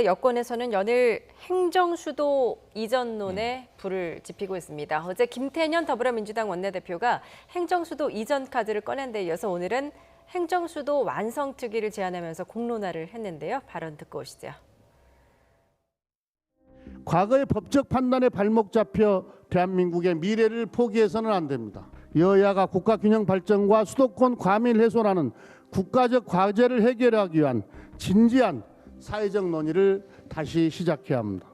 여권에서는 연일 행정수도 이전론에 불을 지피고 있습니다. 어제 김태년 더불어민주당 원내대표가 행정수도 이전 카드를 꺼낸 데 이어서 오늘은 행정수도 완성특위를 제안하면서 공론화를 했는데요. 발언 듣고 오시죠. 과거의 법적 판단에 발목 잡혀 대한민국의 미래를 포기해서는 안 됩니다. 여야가 국가균형 발전과 수도권 과밀 해소라는 국가적 과제를 해결하기 위한 진지한 사회적 논의를 다시 시작해야 합니다.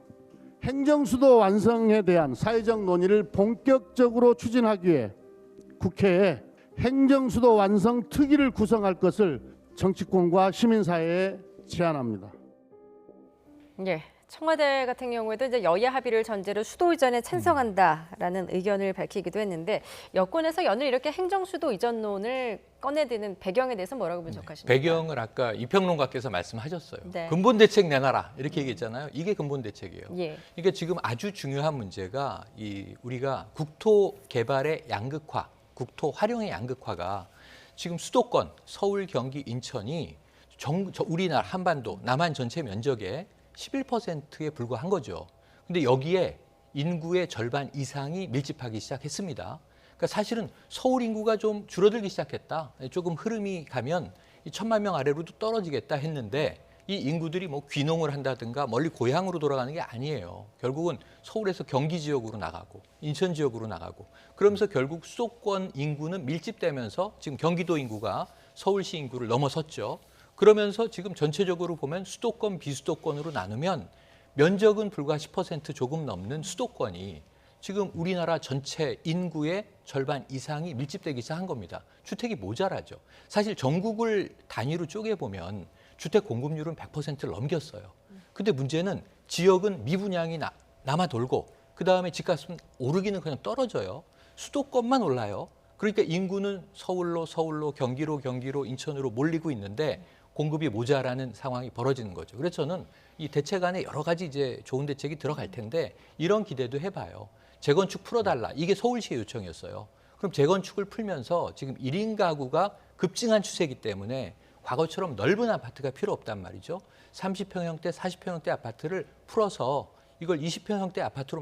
행정수도 완성에 대한 사회적 논의를 본격적으로 추진하기 위해 국회에 행정수도 완성 특위를 구성할 것을 정치권과 시민사회에 제안합니다. 예. 청와대 같은 경우에도 이제 여야 합의를 전제로 수도 이전에 찬성한다라는 의견을 밝히기도 했는데 여권에서 연일 이렇게 행정수도 이전론을 꺼내드는 배경에 대해서 뭐라고 분석하십니까? 배경을 아까 이평론가께서 말씀하셨어요. 네. 근본 대책 내놔라 이렇게 얘기했잖아요. 이게 근본 대책이에요. 예. 이게 지금 아주 중요한 문제가 우리가 국토 개발의 양극화, 국토 활용의 양극화가 지금 수도권 서울, 경기, 인천이 우리나라 한반도 남한 전체 면적의 11%에 불과한 거죠. 근데 여기에 인구의 절반 이상이 밀집하기 시작했습니다. 그러니까 사실은 서울 인구가 좀 줄어들기 시작했다. 조금 흐름이 가면 1,000만 명 아래로도 떨어지겠다 했는데 이 인구들이 뭐 귀농을 한다든가 멀리 고향으로 돌아가는 게 아니에요. 결국은 서울에서 경기 지역으로 나가고 인천 지역으로 나가고 그러면서 결국 수도권 인구는 밀집되면서 지금 경기도 인구가 서울시 인구를 넘어섰죠. 그러면서 지금 전체적으로 보면 수도권, 비수도권으로 나누면 면적은 불과 10% 조금 넘는 수도권이 지금 우리나라 전체 인구의 절반 이상이 밀집되기 시작한 겁니다. 주택이 모자라죠. 사실 전국을 단위로 쪼개보면 주택 공급률은 100%를 넘겼어요. 근데 문제는 지역은 미분양이 남아 돌고 그다음에 집값은 오르기는 그냥 떨어져요. 수도권만 올라요. 그러니까 인구는 서울로, 경기로, 인천으로 몰리고 있는데 공급이 모자라는 상황이 벌어지는 거죠. 그래서 저는 이 대책 안에 여러 가지 이제 좋은 대책이 들어갈 텐데 이런 기대도 해봐요. 재건축 풀어달라. 이게 서울시의 요청이었어요. 그럼 재건축을 풀면서 지금 1인 가구가 급증한 추세이기 때문에 과거처럼 넓은 아파트가 필요 없단 말이죠. 30평형대, 40평형대 아파트를 풀어서 이걸 20평형대 아파트로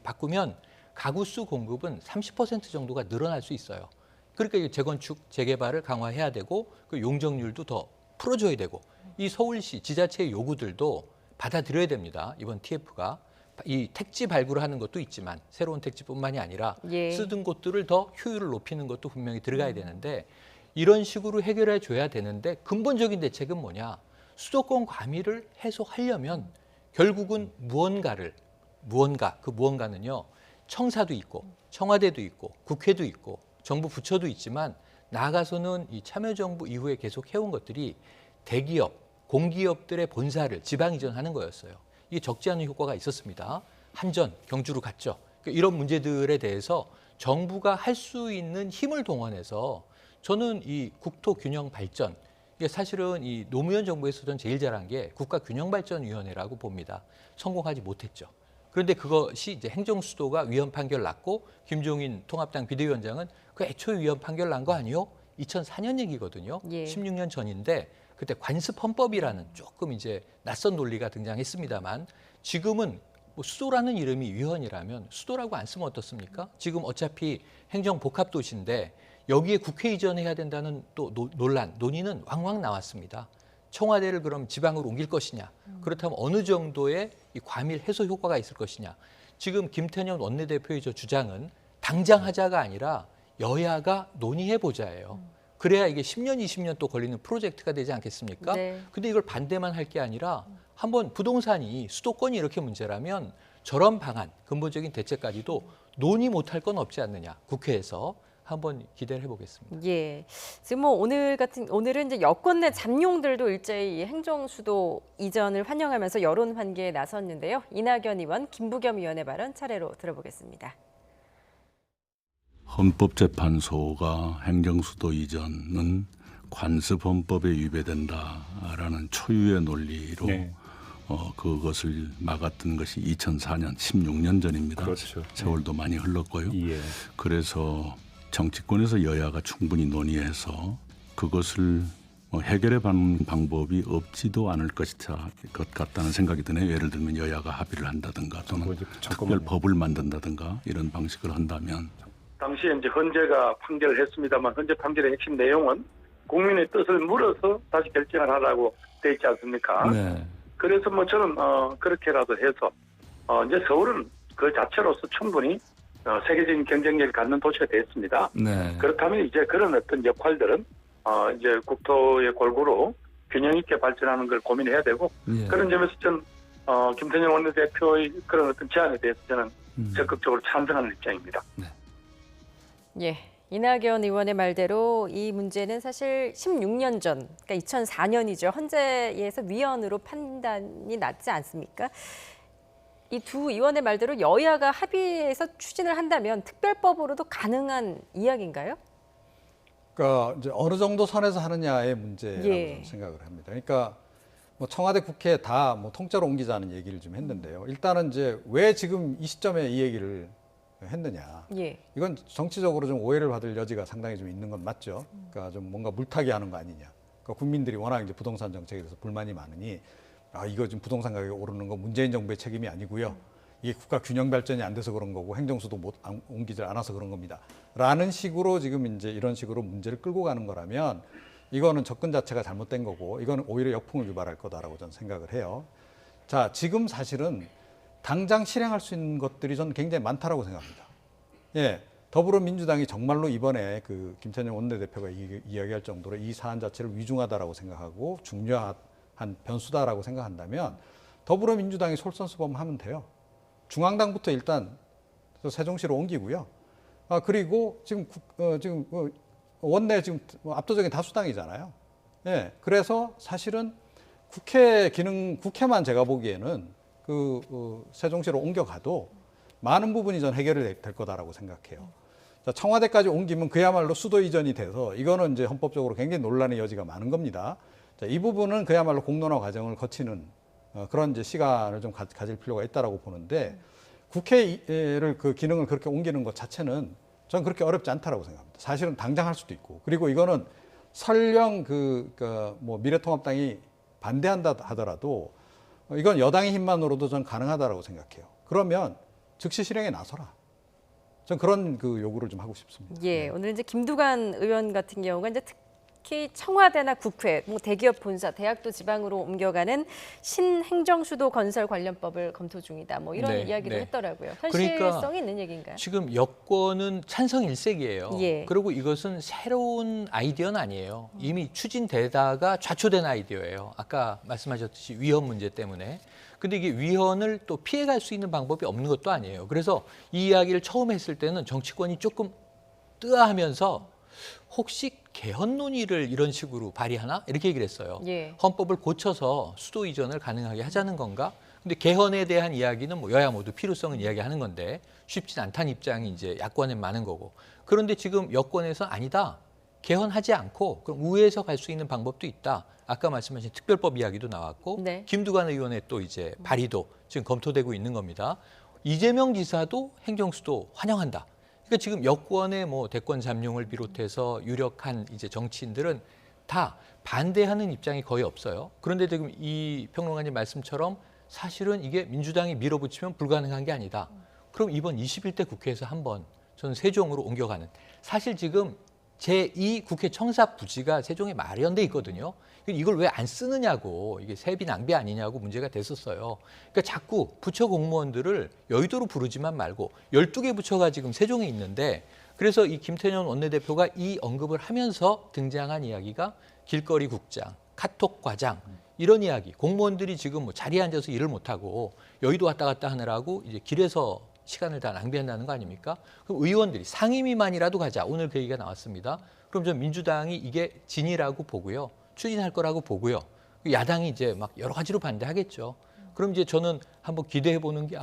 바꾸면 가구 수 공급은 30% 정도가 늘어날 수 있어요. 그러니까 재건축, 재개발을 강화해야 되고 그 용적률도 더 풀어줘야 되고 이 서울시 지자체의 요구들도 받아들여야 됩니다. 이번 TF가. 이 택지 발굴을 하는 것도 있지만 새로운 택지뿐만이 아니라 쓰던 곳들을 더 효율을 높이는 것도 분명히 들어가야 되는데 이런 식으로 해결해 줘야 되는데 근본적인 대책은 뭐냐. 수도권 과밀을 해소하려면 결국은 그 무언가는요. 청사도 있고 청와대도 있고 국회도 있고 정부 부처도 있지만 나아가서는 이 참여정부 이후에 계속 해온 것들이 대기업, 공기업들의 본사를 지방 이전하는 거였어요. 이게 적지 않은 효과가 있었습니다. 한전, 경주로 갔죠. 그러니까 이런 문제들에 대해서 정부가 할 수 있는 힘을 동원해서 저는 이 국토균형 발전, 이게 사실은 이 노무현 정부에서 전 제일 잘한 게 국가균형발전위원회라고 봅니다. 성공하지 못했죠. 그런데 그것이 이제 행정수도가 위헌 판결 났고 김종인 통합당 비대위원장은 그 애초에 위헌 판결 난 거 아니요? 2004년 얘기거든요. 16년 전인데 그때 관습헌법이라는 조금 이제 낯선 논리가 등장했습니다만 지금은 뭐 수도라는 이름이 위헌이라면 수도라고 안 쓰면 어떻습니까? 지금 어차피 행정복합도시인데 여기에 국회 이전해야 된다는 또 논의는 왕왕 나왔습니다. 청와대를 그럼 지방으로 옮길 것이냐? 그렇다면 어느 정도의 이 과밀 해소 효과가 있을 것이냐? 지금 김태년 원내대표의 저 주장은 당장 하자가 아니라 여야가 논의해보자예요. 그래야 이게 10년, 20년 또 걸리는 프로젝트가 되지 않겠습니까? 근데 이걸 반대만 할 게 아니라 한번 부동산이 수도권이 이렇게 문제라면 저런 방안, 근본적인 대책까지도 논의 못할 건 없지 않느냐, 국회에서. 한번 기대를 해보겠습니다. 예, 지금 뭐 오늘은 이제 여권 내 잠룡들도 일제히 행정수도 이전을 환영하면서 여론 환기에 나섰는데요. 이낙연 의원, 김부겸 의원의 발언 차례로 들어보겠습니다. 헌법재판소가 행정수도 이전은 관습헌법에 위배된다라는 초유의 논리로 그것을 막았던 것이 2004년, 16년 전입니다. 그렇죠. 세월도 많이 흘렀고요. 예. 그래서 정치권에서 여야가 충분히 논의해서 그것을 해결해 가는 방법이 없지도 않을 것 같다는 생각이 드네요. 예를 들면 여야가 합의를 한다든가 또는 특별 법을 만든다든가 이런 방식을 한다면. 당시에 이제 헌재가 판결을 했습니다만 헌재 판결의 핵심 내용은 국민의 뜻을 물어서 다시 결정을 하라고 돼 있지 않습니까? 네. 그래서 뭐 저는 그렇게라도 해서 이제 서울은 그 자체로서 충분히 세계적인 경쟁력을 갖는 도시가 됐습니다. 네. 그렇다면 이제 그런 어떤 역할들은 이제 국토의 골고루 균형 있게 발전하는 걸 고민해야 되고 예. 그런 점에서 전 김태년 원내대표의 그런 어떤 제안에 대해서 저는 적극적으로 찬성하는 입장입니다. 예. 이낙연 의원의 말대로 이 문제는 사실 16년 전, 그러니까 2004년이죠. 헌재에서 위헌으로 판단이 났지 않습니까? 이 두 의원의 말대로 여야가 합의해서 추진을 한다면 특별법으로도 가능한 이야기인가요? 그러니까 이제 어느 정도 선에서 하느냐의 문제라고 예. 저는 생각을 합니다. 그러니까 뭐 청와대 국회 다 뭐 통째로 옮기자는 얘기를 좀 했는데요. 일단은 이제 왜 지금 이 시점에 이 얘기를 했느냐. 예. 이건 정치적으로 좀 오해를 받을 여지가 상당히 좀 있는 건 맞죠. 그러니까 좀 뭔가 물타기 하는 거 아니냐. 그러니까 국민들이 워낙 이제 부동산 정책에 대해서 불만이 많으니 이거 지금 부동산 가격이 오르는 건 문재인 정부의 책임이 아니고요. 이게 국가 균형 발전이 안 돼서 그런 거고 행정수도 옮기질 않아서 그런 겁니다. 라는 식으로 지금 이제 이런 식으로 문제를 끌고 가는 거라면 이거는 접근 자체가 잘못된 거고 이거는 오히려 역풍을 유발할 거다라고 저는 생각을 해요. 자, 지금 사실은 당장 실행할 수 있는 것들이 저는 굉장히 많다라고 생각합니다. 예. 더불어민주당이 정말로 이번에 그 김태년 원내대표가 이야기할 정도로 이 사안 자체를 위중하다라고 생각하고 중요한 변수다라고 생각한다면 더불어민주당이 솔선수범하면 돼요. 중앙당부터 일단 세종시로 옮기고요. 그리고 지금 원내 지금 압도적인 다수당이잖아요. 예. 그래서 사실은 국회만 제가 보기에는 세종시로 옮겨가도 많은 부분이 전 해결이 될 거다라고 생각해요. 자, 청와대까지 옮기면 그야말로 수도 이전이 돼서 이거는 이제 헌법적으로 굉장히 논란의 여지가 많은 겁니다. 자, 이 부분은 그야말로 공론화 과정을 거치는 그런 이제 시간을 좀 가질 필요가 있다라고 보는데 국회를 그 기능을 그렇게 옮기는 것 자체는 저는 그렇게 어렵지 않다라고 생각합니다. 사실은 당장 할 수도 있고 그리고 이거는 설령 뭐 미래통합당이 반대한다 하더라도 이건 여당의 힘만으로도 전 가능하다라고 생각해요. 그러면 즉시 실행에 나서라. 전 그런 요구를 좀 하고 싶습니다. 예, 오늘 이제 김두관 의원 같은 경우가 이제 특히 청와대나 국회, 뭐 대기업 본사, 대학도 지방으로 옮겨가는 신행정수도 건설 관련법을 검토 중이다. 뭐 이런 네, 이야기도 네. 했더라고요. 그러니까 현실성이 있는 얘기인가요? 지금 여권은 찬성 일색이에요. 예. 그리고 이것은 새로운 아이디어는 아니에요. 이미 추진되다가 좌초된 아이디어예요. 아까 말씀하셨듯이 위헌 문제 때문에. 근데 이게 위헌을 또 피해갈 수 있는 방법이 없는 것도 아니에요. 그래서 이 이야기를 처음 했을 때는 정치권이 조금 뜨아하면서 혹시 개헌 논의를 이런 식으로 발의하나? 이렇게 얘기를 했어요. 예. 헌법을 고쳐서 수도 이전을 가능하게 하자는 건가? 근데 개헌에 대한 이야기는 뭐 여야 모두 필요성은 이야기하는 건데 쉽진 않다는 입장이 이제 야권에 많은 거고. 그런데 지금 여권에서 아니다. 개헌하지 않고 그럼 우회해서 갈 수 있는 방법도 있다. 아까 말씀하신 특별법 이야기도 나왔고 네. 김두관 의원의 또 이제 발의도 지금 검토되고 있는 겁니다. 이재명 지사도 행정수도 환영한다. 그러니까 지금 여권의 뭐 대권 잠룡을 비롯해서 유력한 이제 정치인들은 다 반대하는 입장이 거의 없어요. 그런데 지금 이 평론가님 말씀처럼 사실은 이게 민주당이 밀어붙이면 불가능한 게 아니다. 그럼 이번 21대 국회에서 한번 저는 세종으로 옮겨가는. 사실 지금 제2 국회 청사 부지가 세종에 마련돼 있거든요. 이걸 왜 안 쓰느냐고, 이게 세비 낭비 아니냐고 문제가 됐었어요. 그러니까 자꾸 부처 공무원들을 여의도로 부르지만 말고 12개 부처가 지금 세종에 있는데, 그래서 이 김태년 원내대표가 이 언급을 하면서 등장한 이야기가 길거리 국장, 카톡 과장 이런 이야기. 공무원들이 지금 뭐 자리에 앉아서 일을 못하고 여의도 왔다 갔다 하느라고 이제 길에서 시간을 다 낭비한다는 거 아닙니까? 그럼 의원들이 상임위만이라도 가자. 오늘 그 얘기가 나왔습니다. 그럼 전 민주당이 이게 진이라고 보고요. 추진할 거라고 보고요. 야당이 이제 막 여러 가지로 반대하겠죠. 그럼 이제 저는 한번 기대해 보는 게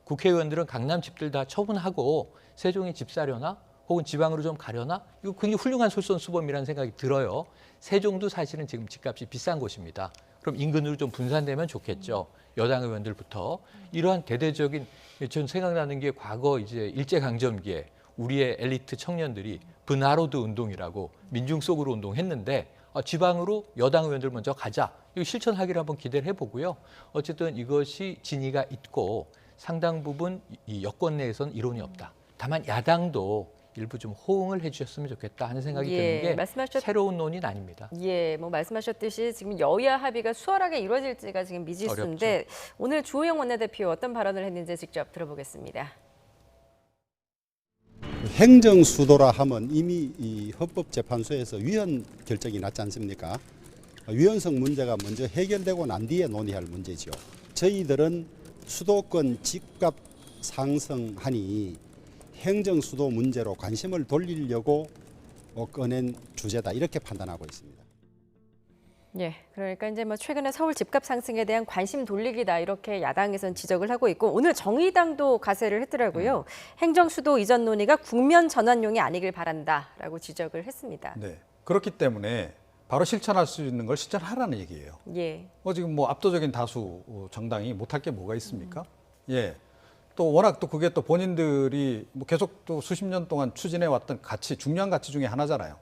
국회의원들은 강남 집들 다 처분하고 세종에 집 사려나? 혹은 지방으로 좀 가려나? 이거 굉장히 훌륭한 솔선수범이라는 생각이 들어요. 세종도 사실은 지금 집값이 비싼 곳입니다. 그럼 인근으로 좀 분산되면 좋겠죠. 여당 의원들부터. 이러한 대대적인, 전 생각나는 게 과거 이제 일제강점기에 우리의 엘리트 청년들이 브나로드 운동이라고 민중 속으로 운동했는데 지방으로 여당 의원들 먼저 가자. 이거 실천하기를 한번 기대를 해보고요. 어쨌든 이것이 진위가 있고 상당 부분 이 여권 내에서는 이론이 없다. 다만 야당도 일부 좀 호응을 해주셨으면 좋겠다 하는 생각이 드는 게 새로운 논의는 아닙니다. 예, 뭐 말씀하셨듯이 지금 여야 합의가 수월하게 이루어질지가 지금 미지수인데 어렵죠. 오늘 주호영 원내대표 어떤 발언을 했는지 직접 들어보겠습니다. 행정 수도라 하면 이미 이 헌법재판소에서 위헌 결정이 났지 않습니까? 위헌성 문제가 먼저 해결되고 난 뒤에 논의할 문제죠. 저희들은 수도권 집값 상승하니 행정 수도 문제로 관심을 돌리려고 꺼낸 주제다 이렇게 판단하고 있습니다. 예, 그러니까 이제 뭐 최근에 서울 집값 상승에 대한 관심 돌리기다 이렇게 야당에서는 지적을 하고 있고 오늘 정의당도 가세를 했더라고요. 행정 수도 이전 논의가 국면 전환용이 아니길 바란다라고 지적을 했습니다. 네. 그렇기 때문에 바로 실천할 수 있는 걸 실천하라는 얘기예요. 예. 지금 뭐 압도적인 다수 정당이 못할 게 뭐가 있습니까? 예. 또 워낙 또 그게 또 본인들이 뭐 계속 또 수십 년 동안 추진해 왔던 가치, 중요한 가치 중에 하나잖아요.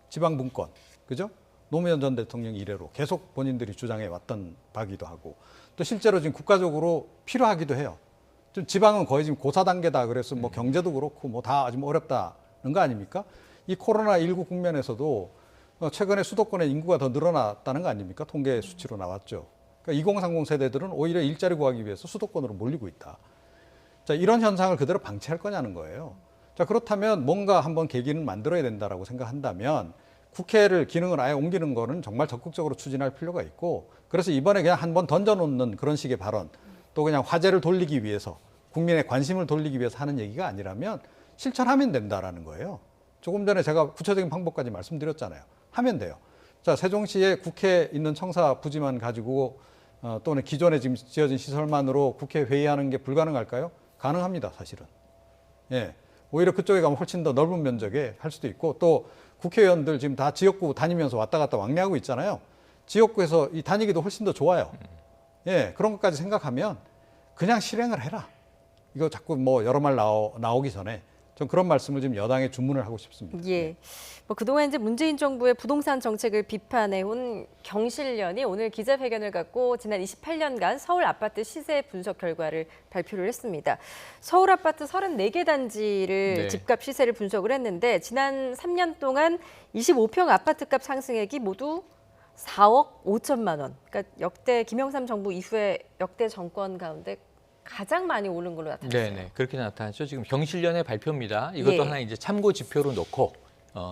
지방 분권, 그죠? 노무현 전 대통령 이래로 계속 본인들이 주장해 왔던 바기도 하고 또 실제로 지금 국가적으로 필요하기도 해요. 좀 지방은 거의 지금 고사 단계다. 그래서 뭐 경제도 그렇고 뭐 다 좀 어렵다는 거 아닙니까? 이 코로나19 국면에서도 최근에 수도권의 인구가 더 늘어났다는 거 아닙니까? 통계 수치로 나왔죠. 그러니까 2030 세대들은 오히려 일자리 구하기 위해서 수도권으로 몰리고 있다. 자, 이런 현상을 그대로 방치할 거냐는 거예요. 자, 그렇다면 뭔가 한번 계기는 만들어야 된다라고 생각한다면 국회를 기능을 아예 옮기는 거는 정말 적극적으로 추진할 필요가 있고 그래서 이번에 그냥 한번 던져놓는 그런 식의 발언 또 그냥 화제를 돌리기 위해서 국민의 관심을 돌리기 위해서 하는 얘기가 아니라면 실천하면 된다라는 거예요. 조금 전에 제가 구체적인 방법까지 말씀드렸잖아요. 하면 돼요. 자, 세종시에 국회에 있는 청사 부지만 가지고 또는 기존에 지금 지어진 시설만으로 국회 회의하는 게 불가능할까요? 가능합니다, 사실은. 예. 오히려 그쪽에 가면 훨씬 더 넓은 면적에 할 수도 있고 또 국회의원들 지금 다 지역구 다니면서 왔다 갔다 왕래하고 있잖아요. 지역구에서 이 다니기도 훨씬 더 좋아요. 예. 그런 것까지 생각하면 그냥 실행을 해라. 이거 자꾸 뭐 여러 말 나오기 전에 전 그런 말씀을 지금 여당에 주문을 하고 싶습니다. 예. 뭐 그동안 이제 문재인 정부의 부동산 정책을 비판해온 경실련이 오늘 기자회견을 갖고 지난 28년간 서울 아파트 시세 분석 결과를 발표를 했습니다. 서울 아파트 34개 단지를 네. 집값 시세를 분석을 했는데 지난 3년 동안 25평 아파트값 상승액이 모두 4억 5천만 원. 그러니까 역대 김영삼 정부 이후에 역대 정권 가운데 가장 많이 오른 걸로 나타났어요. 네네, 그렇게 나타났죠. 지금 경실련의 발표입니다. 이것도 예. 하나 이제 참고 지표로 놓고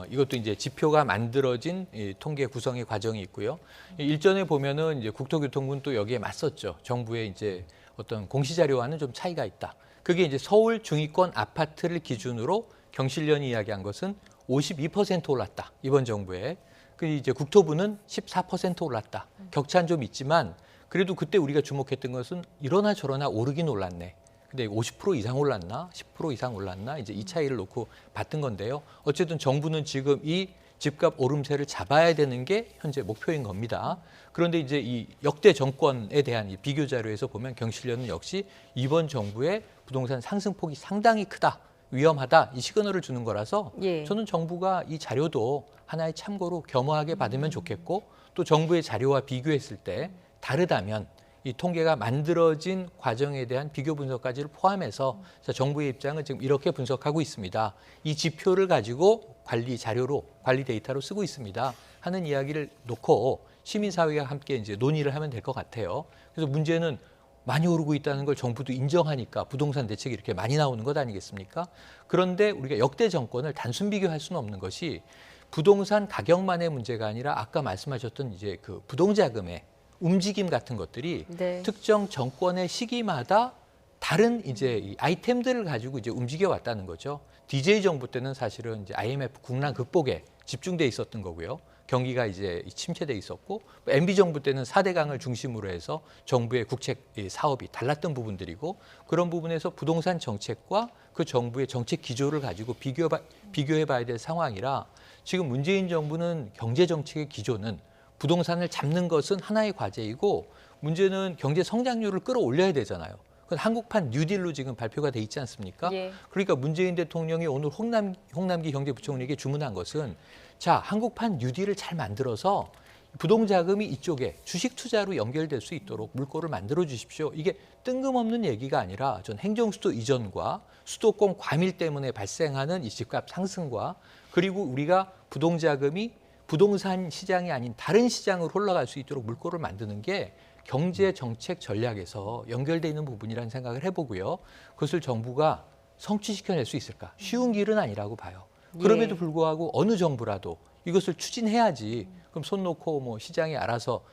이것도 이제 지표가 만들어진 이 통계 구성의 과정이 있고요. 일전에 보면은 이제 국토교통부는 또 여기에 맞섰죠. 정부의 이제 어떤 공시 자료와는 좀 차이가 있다. 그게 이제 서울 중위권 아파트를 기준으로 경실련이 이야기한 것은 52% 올랐다. 이번 정부에. 그 이제 국토부는 14% 올랐다. 격차는 좀 있지만 그래도 그때 우리가 주목했던 것은 이러나 저러나 오르긴 올랐네. 근데 50% 이상 올랐나? 10% 이상 올랐나? 이제 이 차이를 놓고 봤던 건데요. 어쨌든 정부는 지금 이 집값 오름세를 잡아야 되는 게 현재 목표인 겁니다. 그런데 이제 이 역대 정권에 대한 이 비교 자료에서 보면 경실련은 역시 이번 정부의 부동산 상승폭이 상당히 크다. 위험하다. 이 시그널을 주는 거라서 예. 저는 정부가 이 자료도 하나의 참고로 겸허하게 받으면 좋겠고 또 정부의 자료와 비교했을 때 다르다면 이 통계가 만들어진 과정에 대한 비교 분석까지를 포함해서 정부의 입장은 지금 이렇게 분석하고 있습니다. 이 지표를 가지고 관리 자료로, 관리 데이터로 쓰고 있습니다. 하는 이야기를 놓고 시민사회가 함께 이제 논의를 하면 될 것 같아요. 그래서 문제는 많이 오르고 있다는 걸 정부도 인정하니까 부동산 대책이 이렇게 많이 나오는 것 아니겠습니까? 그런데 우리가 역대 정권을 단순 비교할 수는 없는 것이 부동산 가격만의 문제가 아니라 아까 말씀하셨던 이제 그 부동자금의 움직임 같은 것들이 네. 특정 정권의 시기마다 다른 이제 이 아이템들을 가지고 이제 움직여 왔다는 거죠. DJ 정부 때는 사실은 이제 IMF 국난 극복에 집중돼 있었던 거고요. 경기가 이제 침체돼 있었고 MB 정부 때는 4대강을 중심으로 해서 정부의 국책 사업이 달랐던 부분들이고 그런 부분에서 부동산 정책과 그 정부의 정책 기조를 가지고 비교해 봐야 될 상황이라 지금 문재인 정부는 경제 정책의 기조는 부동산을 잡는 것은 하나의 과제이고 문제는 경제 성장률을 끌어올려야 되잖아요. 그건 한국판 뉴딜로 지금 발표가 돼 있지 않습니까? 예. 그러니까 문재인 대통령이 오늘 홍남기 경제부총리에게 주문한 것은 자, 한국판 뉴딜을 잘 만들어서 부동자금이 이쪽에 주식 투자로 연결될 수 있도록 물꼬를 만들어 주십시오. 이게 뜬금없는 얘기가 아니라 전 행정수도 이전과 수도권 과밀 때문에 발생하는 이 집값 상승과 그리고 우리가 부동자금이 부동산 시장이 아닌 다른 시장으로 흘러갈 수 있도록 물꼬를 만드는 게 경제 정책 전략에서 연결돼 있는 부분이라는 생각을 해보고요. 그것을 정부가 성취시켜낼 수 있을까? 쉬운 길은 아니라고 봐요. 그럼에도 불구하고 어느 정부라도 이것을 추진해야지. 그럼 손 놓고 뭐 시장이 알아서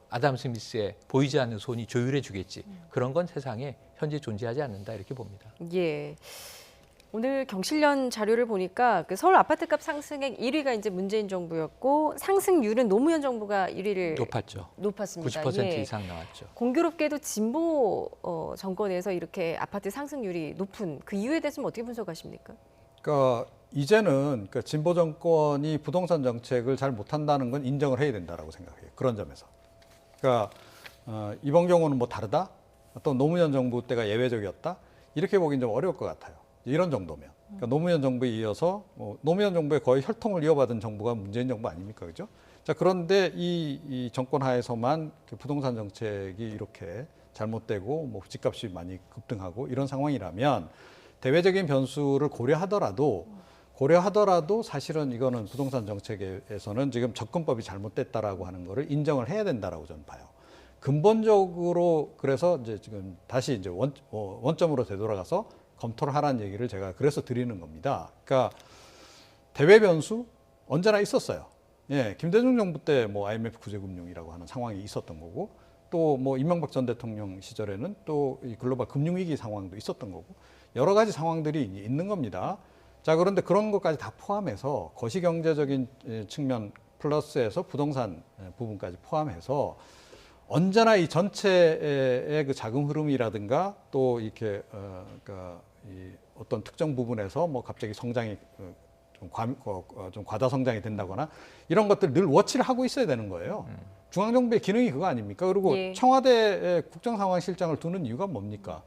아담 스미스의 보이지 않는 손이 조율해 주겠지. 그런 건 세상에 현재 존재하지 않는다 이렇게 봅니다. 예. 오늘 경실련 자료를 보니까 그 서울 아파트값 상승액 1위가 이제 문재인 정부였고 상승률은 노무현 정부가 1위를 높았습니다. 90% 예. 이상 나왔죠. 공교롭게도 진보 정권에서 이렇게 아파트 상승률이 높은 그 이유에 대해서는 어떻게 분석하십니까? 그러니까 이제는 진보 정권이 부동산 정책을 잘 못한다는 건 인정을 해야 된다라고 생각해요. 그런 점에서. 그러니까 이번 경우는 뭐 다르다? 또 노무현 정부 때가 예외적이었다? 이렇게 보기는 좀 어려울 것 같아요. 이런 정도면. 그러니까 노무현 정부에 이어서 노무현 정부에 거의 혈통을 이어받은 정부가 문재인 정부 아닙니까? 그죠? 자, 그런데 이 정권 하에서만 부동산 정책이 이렇게 잘못되고 뭐 집값이 많이 급등하고 이런 상황이라면 대외적인 변수를 고려하더라도 사실은 이거는 부동산 정책에서는 지금 접근법이 잘못됐다라고 하는 거를 인정을 해야 된다라고 저는 봐요. 근본적으로 그래서 이제 지금 다시 이제 원점으로 되돌아가서 검토를 하라는 얘기를 제가 그래서 드리는 겁니다. 그러니까 대외 변수 언제나 있었어요. 예, 김대중 정부 때 뭐 IMF 구제금융이라고 하는 상황이 있었던 거고 또 뭐 이명박 전 대통령 시절에는 또 이 글로벌 금융위기 상황도 있었던 거고 여러 가지 상황들이 있는 겁니다. 자, 그런데 그런 것까지 다 포함해서 거시경제적인 측면 플러스에서 부동산 부분까지 포함해서 언제나 이 전체의 그 자금 흐름이라든가 또 이렇게 그러니까 이 어떤 특정 부분에서 뭐 갑자기 성장이 좀 과다 성장이 된다거나 이런 것들 늘 워치를 하고 있어야 되는 거예요. 중앙정부의 기능이 그거 아닙니까? 그리고 예. 청와대에 국정상황실장을 두는 이유가 뭡니까?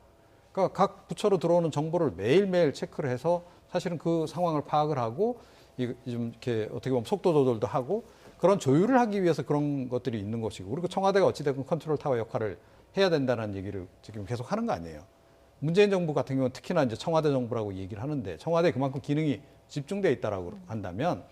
그러니까 각 부처로 들어오는 정보를 매일매일 체크를 해서 사실은 그 상황을 파악을 하고 좀 이렇게 어떻게 보면 속도 조절도 하고 그런 조율을 하기 위해서 그런 것들이 있는 것이고 그리고 청와대가 어찌됐건 컨트롤 타워 역할을 해야 된다는 얘기를 지금 계속 하는 거 아니에요. 문재인 정부 같은 경우는 특히나 이제 청와대 정부라고 얘기를 하는데 청와대에 그만큼 기능이 집중돼 있다라고 한다면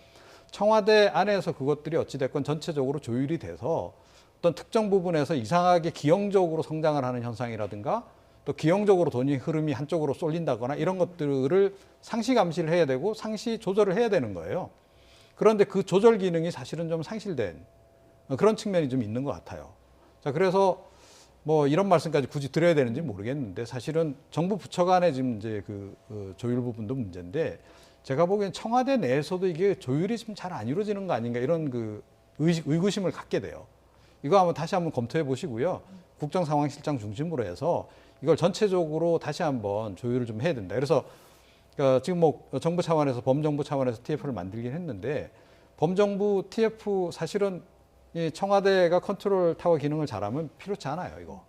청와대 안에서 그것들이 어찌됐건 전체적으로 조율이 돼서 어떤 특정 부분에서 이상하게 기형적으로 성장을 하는 현상이라든가 또 기형적으로 돈이 흐름이 한쪽으로 쏠린다거나 이런 것들을 상시 감시를 해야 되고 상시 조절을 해야 되는 거예요. 그런데 그 조절 기능이 사실은 좀 상실된 그런 측면이 좀 있는 것 같아요. 자, 그래서 뭐 이런 말씀까지 굳이 드려야 되는지 모르겠는데 사실은 정부 부처 간의 지금 이제 그 조율 부분도 문제인데 제가 보기엔 청와대 내에서도 이게 조율이 좀 잘 안 이루어지는 거 아닌가 이런 그 의구심을 갖게 돼요. 이거 한번 다시 한번 검토해 보시고요. 국정상황실장 중심으로 해서 이걸 전체적으로 다시 한번 조율을 좀 해야 된다. 그래서 지금 뭐 정부 차원에서 범정부 차원에서 TF를 만들긴 했는데 범정부 TF 사실은 이 청와대가 컨트롤 타워 기능을 잘하면 필요치 않아요, 이거.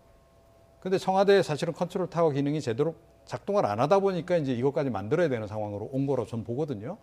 근데 청와대 사실은 컨트롤 타워 기능이 제대로 작동을 안 하다 보니까 이제 이것까지 만들어야 되는 상황으로 온 거로 전 보거든요.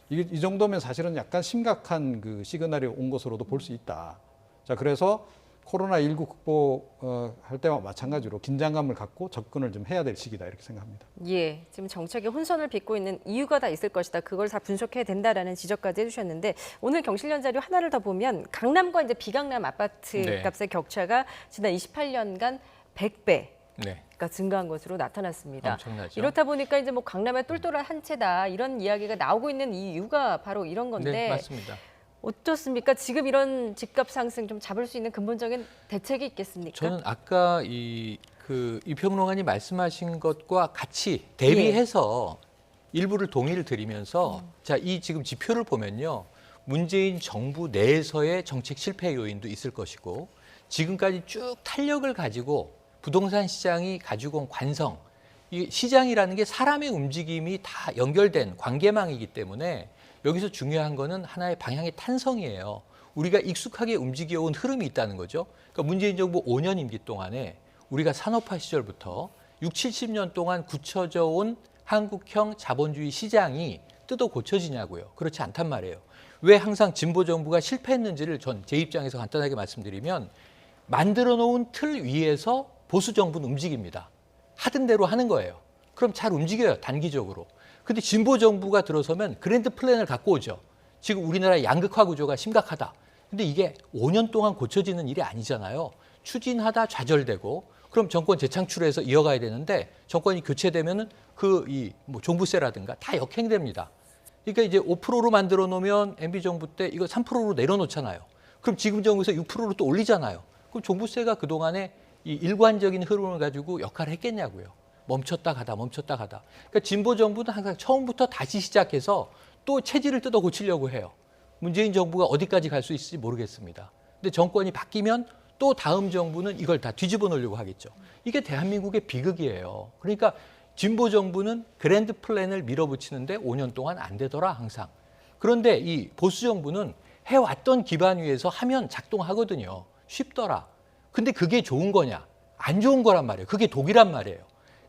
이 정도면 사실은 약간 심각한 그 시그널이 온 것으로도 볼 수 있다. 자, 그래서 코로나19 극복할 때와 마찬가지로 긴장감을 갖고 접근을 좀 해야 될 시기다 이렇게 생각합니다. 예, 지금 정책의 혼선을 빚고 있는 이유가 다 있을 것이다. 그걸 다 분석해야 된다라는 지적까지 해주셨는데 오늘 경실련 자료 하나를 더 보면 강남과 이제 비강남 아파트 네. 값의 격차가 지난 28년간 100배. 네. 가 증가한 것으로 나타났습니다. 엄청나죠. 이렇다 보니까 이제 뭐 강남의 똘똘한 한 채다 이런 이야기가 나오고 있는 이유가 바로 이런 건데 네, 맞습니다. 어떻습니까? 지금 이런 집값 상승 좀 잡을 수 있는 근본적인 대책이 있겠습니까? 저는 아까 이 평론가님 말씀하신 것과 같이 대비해서 일부를 동의를 드리면서 자, 이 지금 지표를 보면요. 문재인 정부 내에서의 정책 실패 요인도 있을 것이고 지금까지 쭉 탄력을 가지고 부동산 시장이 가지고 온 관성, 이 시장이라는 게 사람의 움직임이 다 연결된 관계망이기 때문에 여기서 중요한 거는 하나의 방향의 탄성이에요. 우리가 익숙하게 움직여온 흐름이 있다는 거죠. 그러니까 문재인 정부 5년 임기 동안에 우리가 산업화 시절부터 6, 70년 동안 굳혀져 온 한국형 자본주의 시장이 뜯어 고쳐지냐고요. 그렇지 않단 말이에요. 왜 항상 진보 정부가 실패했는지를 제 입장에서 간단하게 말씀드리면 만들어 놓은 틀 위에서 보수 정부는 움직입니다. 하던 대로 하는 거예요. 그럼 잘 움직여요, 단기적으로. 근데 진보 정부가 들어서면 그랜드 플랜을 갖고 오죠. 지금 우리나라 양극화 구조가 심각하다. 근데 이게 5년 동안 고쳐지는 일이 아니잖아요. 추진하다 좌절되고 그럼 정권 재창출해서 이어가야 되는데 정권이 교체되면은 뭐 종부세라든가 다 역행됩니다. 그러니까 이제 5%로 만들어 놓으면 MB 정부 때 이거 3%로 내려놓잖아요. 그럼 지금 정부에서 6%로 또 올리잖아요. 그럼 종부세가 그동안에 이 일관적인 흐름을 가지고 역할을 했겠냐고요. 멈췄다 가다. 그러니까 진보 정부는 항상 처음부터 다시 시작해서 또 체질을 뜯어 고치려고 해요. 문재인 정부가 어디까지 갈 수 있을지 모르겠습니다. 근데 정권이 바뀌면 또 다음 정부는 이걸 다 뒤집어 놓으려고 하겠죠. 이게 대한민국의 비극이에요. 그러니까 진보 정부는 그랜드 플랜을 밀어붙이는데 5년 동안 안 되더라 항상. 그런데 이 보수 정부는 해왔던 기반 위에서 하면 작동하거든요. 쉽더라. 근데 그게 좋은 거냐? 안 좋은 거란 말이에요. 그게 독이란 말이에요.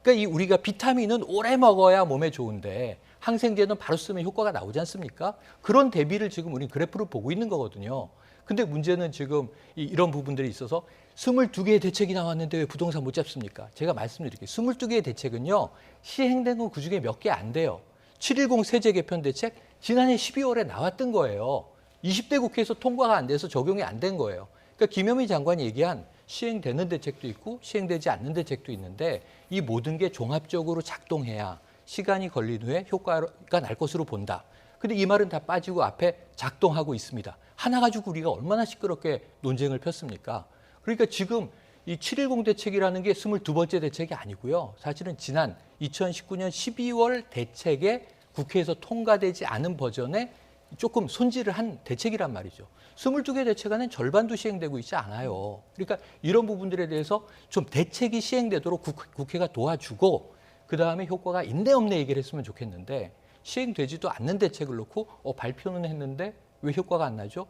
그러니까 우리가 비타민은 오래 먹어야 몸에 좋은데 항생제는 바로 쓰면 효과가 나오지 않습니까? 그런 대비를 지금 우리 그래프를 보고 있는 거거든요. 근데 문제는 지금 이런 부분들이 있어서 22개의 대책이 나왔는데 왜 부동산 못 잡습니까? 제가 말씀드릴게요. 22개의 대책은요. 시행된 건 그중에 몇 개 안 돼요. 7.10 세제 개편 대책 지난해 12월에 나왔던 거예요. 20대 국회에서 통과가 안 돼서 적용이 안 된 거예요. 그러니까 김현미 장관이 얘기한 시행되는 대책도 있고 시행되지 않는 대책도 있는데 이 모든 게 종합적으로 작동해야 시간이 걸린 후에 효과가 날 것으로 본다. 근데 이 말은 다 빠지고 앞에 작동하고 있습니다. 하나 가지고 우리가 얼마나 시끄럽게 논쟁을 폈습니까? 그러니까 지금 이 7.10 대책이라는 게 22번째 대책이 아니고요. 사실은 지난 2019년 12월 대책에 국회에서 통과되지 않은 버전에 조금 손질을 한 대책이란 말이죠. 22개 대책 안에 절반도 시행되고 있지 않아요. 그러니까 이런 부분들에 대해서 좀 대책이 시행되도록 국회가 도와주고 그다음에 효과가 있네 없네 얘기를 했으면 좋겠는데 시행되지도 않는 대책을 놓고 발표는 했는데 왜 효과가 안 나죠?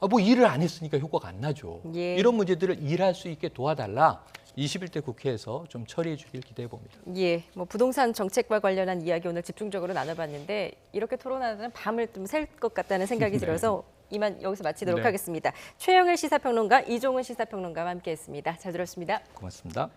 뭐 일을 안 했으니까 효과가 안 나죠. 예. 이런 문제들을 일할 수 있게 도와달라. 21대 국회에서 좀 처리해 주길 기대해 봅니다. 예, 뭐 부동산 정책과 관련한 이야기 오늘 집중적으로 나눠봤는데 이렇게 토론하는 밤을 좀 샐 것 같다는 생각이 들어서 이만 여기서 마치도록 하겠습니다. 최영일 시사평론가, 이종훈 시사평론가와 함께했습니다. 잘 들었습니다. 고맙습니다.